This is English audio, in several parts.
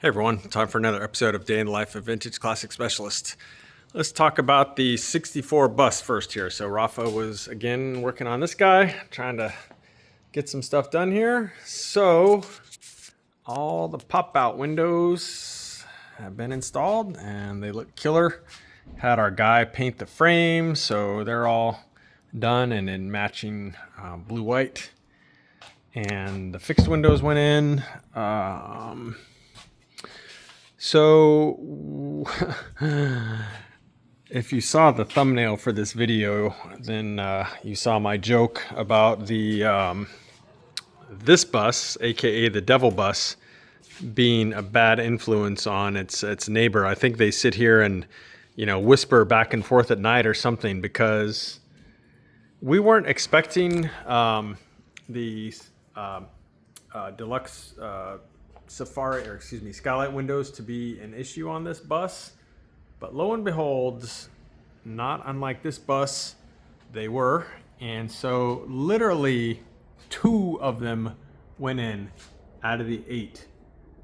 Hey everyone, time for another episode of Day in the Life of Vintage Classic Specialist. Let's talk about the 64 bus first here. So Rafa was again working on this guy, trying to get some stuff done here. So all the pop-out windows have been installed and they look killer. Had our guy paint the frame, so they're all done and in matching blue-white. And the fixed windows went in. So if you saw the thumbnail for this video, then you saw my joke about the this bus, aka the devil bus, being a bad influence on its neighbor. I think they sit here and whisper back and forth at night or something, because we weren't expecting the Deluxe skylight windows to be an issue on this bus, but lo and behold, not unlike this bus, they were. And so literally 2 of them went in out of the 8.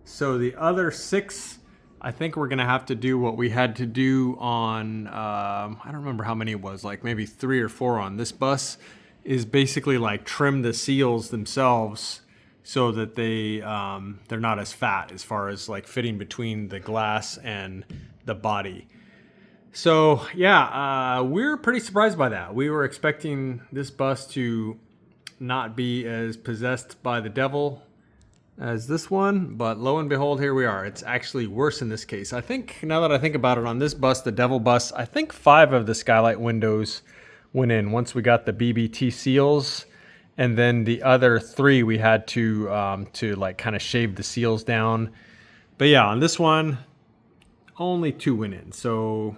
So the other 6, I think we're gonna have to do what we had to do on I don't remember how many it was, like maybe 3 or 4 on this bus, is basically like trim the seals themselves so that they're not as fat as far as like fitting between the glass and the body. So yeah, we're pretty surprised by that. We were expecting this bus to not be as possessed by the devil as this one, but lo and behold, here we are. It's actually worse in this case. I think, now that I think about it, on this bus, the devil bus, I think 5 of the skylight windows went in once we got the BBT seals. And then the other 3 we had to like kind of shave the seals down. But yeah, on this one, only 2 went in. So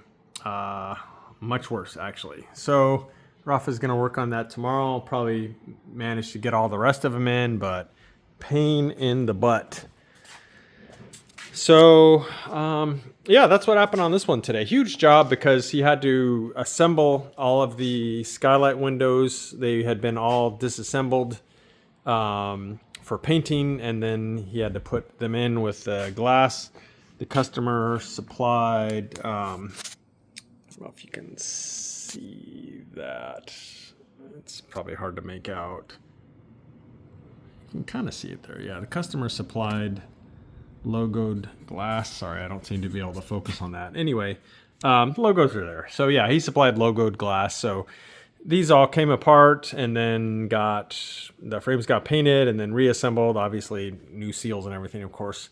much worse, actually. So Rafa's going to work on that tomorrow. I'll probably manage to get all the rest of them in, but pain in the butt. So yeah, that's what happened on this one today. Huge job, because he had to assemble all of the skylight windows. They had been all disassembled for painting, and then he had to put them in with the glass. The customer supplied, I don't know if you can see that. It's probably hard to make out. You can kind of see it there. Yeah, the customer supplied logoed glass. Sorry, I don't seem to be able to focus on that. Anyway, logos are there. So yeah, he supplied logoed glass. So these all came apart, and then the frames got painted and then reassembled. Obviously, new seals and everything, of course.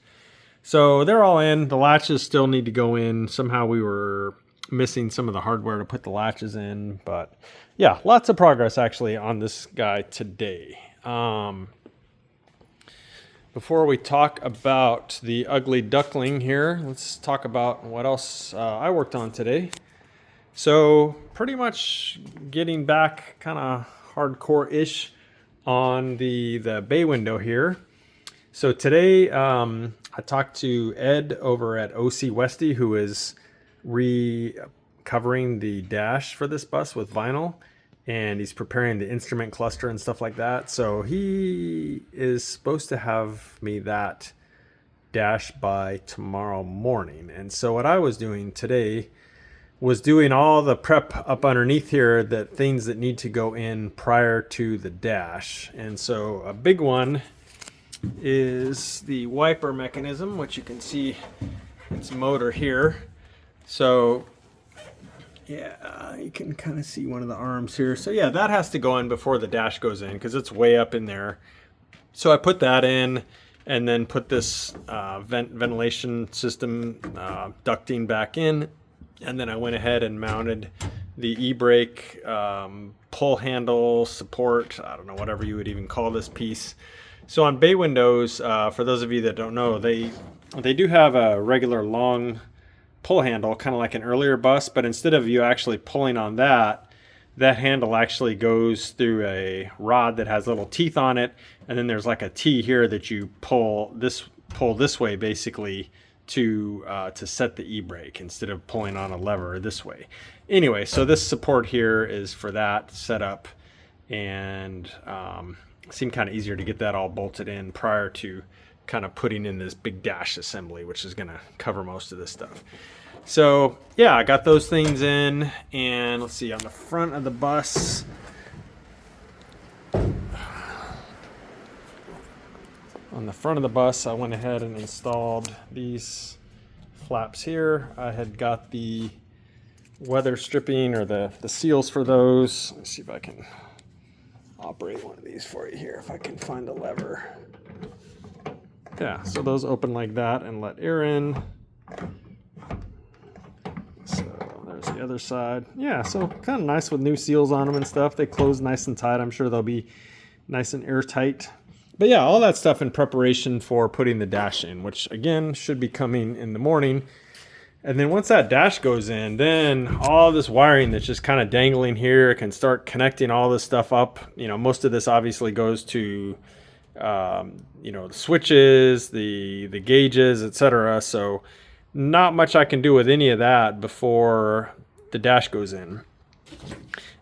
So they're all in. The latches still need to go in. Somehow we were missing some of the hardware to put the latches in. But yeah, lots of progress actually on this guy today. Before we talk about the ugly duckling here, let's talk about what else I worked on today. So pretty much getting back kind of hardcore-ish on the bay window here. So today I talked to Ed over at OC Westy, who is recovering the dash for this bus with vinyl. And he's preparing the instrument cluster and stuff like that. So he is supposed to have me that dash by tomorrow morning. And so what I was doing today was doing all the prep up underneath here, that things that need to go in prior to the dash. And so a big one is the wiper mechanism, which you can see its motor here. So yeah, you can kind of see one of the arms here. So yeah, that has to go in before the dash goes in, because it's way up in there. So I put that in, and then put this ventilation system ducting back in. And then I went ahead and mounted the e-brake pull handle support. I don't know, whatever you would even call this piece. So on bay windows, for those of you that don't know, they do have a regular long pull handle, kind of like an earlier bus, but instead of you actually pulling on that handle actually goes through a rod that has little teeth on it, and then there's like a T here that you pull this way basically to set the e-brake, instead of pulling on a lever this way. Anyway, so this support here is for that setup, and it seemed kind of easier to get that all bolted in prior to kind of putting in this big dash assembly, which is going to cover most of this stuff. So yeah, I got those things in, and let's see, on the front of the bus, I went ahead and installed these flaps here. I had got the weather stripping, or the seals for those. Let me see if I can operate one of these for you here, if I can find the lever. Yeah, so those open like that and let air in. So there's the other side. Yeah, so kind of nice with new seals on them and stuff. They close nice and tight. I'm sure they'll be nice and airtight. But yeah, all that stuff in preparation for putting the dash in, which again should be coming in the morning. And then once that dash goes in, then all this wiring that's just kind of dangling here can start connecting all this stuff up. You know, most of this obviously goes to, you know, the switches, the gauges, etc. So not much I can do with any of that before the dash goes in.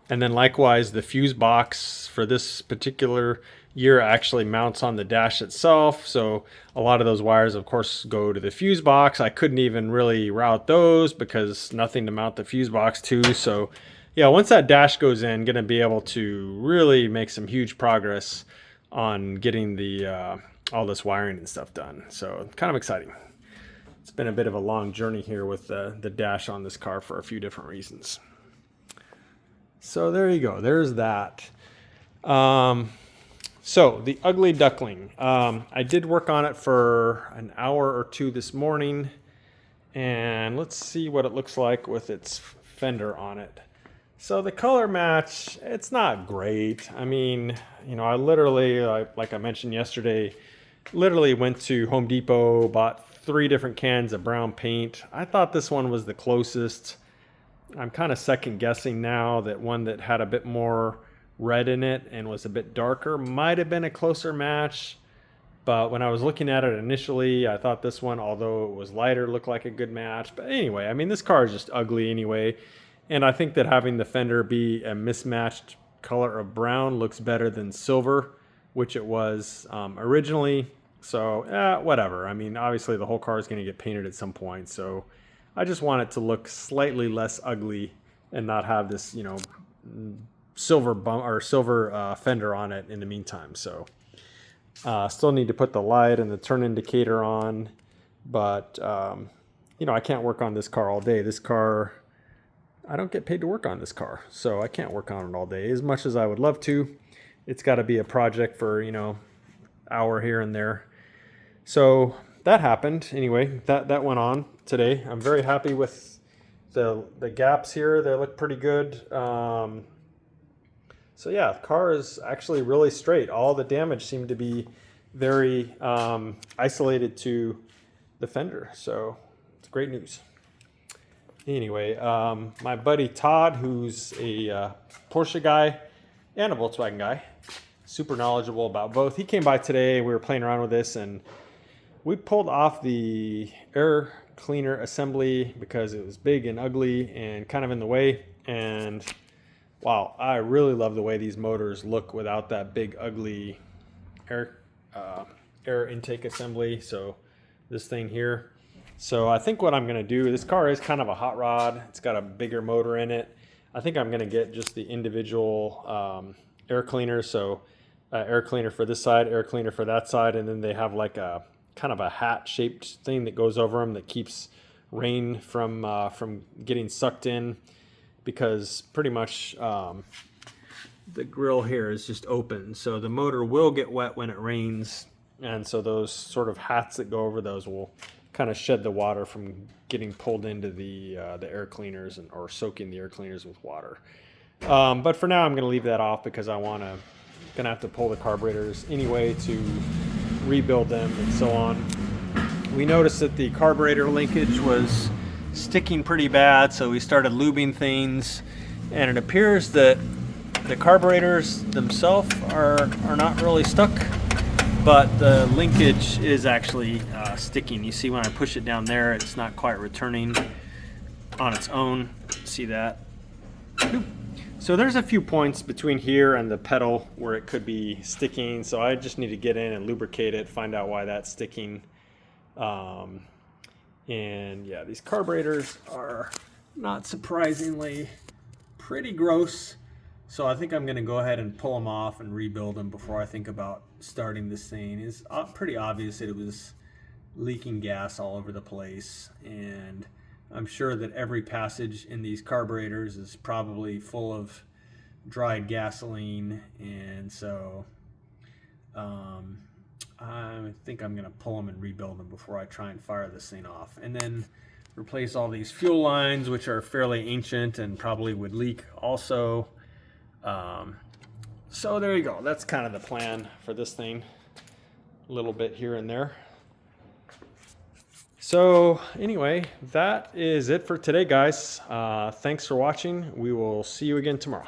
And then likewise, the fuse box for this particular year actually mounts on the dash itself. So a lot of those wires, of course, go to the fuse box. I couldn't even really route those because nothing to mount the fuse box to. So yeah, once that dash goes in, going to be able to really make some huge progress on getting the all this wiring and stuff done. So kind of exciting. It's been a bit of a long journey here with the dash on this car for a few different reasons. So there you go. There's that. So the Ugly Duckling, I did work on it for an hour or two this morning, and let's see what it looks like with its fender on it. So the color match, it's not great. I mean, you know, I literally, like I mentioned yesterday, literally went to Home Depot, bought 3 different cans of brown paint. I thought this one was the closest. I'm kind of second guessing now that one that had a bit more red in it and was a bit darker might have been a closer match. But when I was looking at it initially, I thought this one, although it was lighter, looked like a good match. But anyway, I mean, this car is just ugly anyway. And I think that having the fender be a mismatched color of brown looks better than silver, which it was originally. So whatever. I mean, obviously the whole car is going to get painted at some point. So I just want it to look slightly less ugly and not have this, you know, silver fender on it in the meantime. So still need to put the light and the turn indicator on, but you know, I can't work on this car all day. This car, I don't get paid to work on this car, so I can't work on it all day as much as I would love to. It's got to be a project for, you know, hour here and there. So that happened anyway. That went on today. I'm very happy with the gaps here. They look pretty good. So yeah, the car is actually really straight. All the damage seemed to be very isolated to the fender. So it's great news. Anyway, my buddy Todd, who's a Porsche guy and a Volkswagen guy, super knowledgeable about both. He came by today. We were playing around with this, and we pulled off the air cleaner assembly because it was big and ugly and kind of in the way. And wow, I really love the way these motors look without that big ugly air intake assembly. So this thing here. So I think what I'm going to do, this car is kind of a hot rod. It's got a bigger motor in it. I think I'm going to get just the individual air cleaners. So air cleaner for this side, air cleaner for that side, and then they have like a kind of a hat shaped thing that goes over them that keeps rain from getting sucked in, because pretty much the grill here is just open, so the motor will get wet when it rains, and so those sort of hats that go over those will kind of shed the water from getting pulled into the air cleaners or soaking the air cleaners with water. But for now, I'm going to leave that off because I gonna have to pull the carburetors anyway to rebuild them and so on. We noticed that the carburetor linkage was sticking pretty bad, so we started lubing things, and it appears that the carburetors themselves are not really stuck, but the linkage is actually sticking. You see when I push it down there, it's not quite returning on its own. See that? So there's a few points between here and the pedal where it could be sticking. So I just need to get in and lubricate it, find out why that's sticking. And yeah, these carburetors are not surprisingly pretty gross. So I think I'm going to go ahead and pull them off and rebuild them before I think about starting this thing. It's pretty obvious that it was leaking gas all over the place, and I'm sure that every passage in these carburetors is probably full of dried gasoline, and so I think I'm going to pull them and rebuild them before I try and fire this thing off. And then replace all these fuel lines, which are fairly ancient and probably would leak also. So there you go. That's kind of the plan for this thing. A little bit here and there. So anyway, that is it for today, guys. Thanks for watching. We will see you again tomorrow.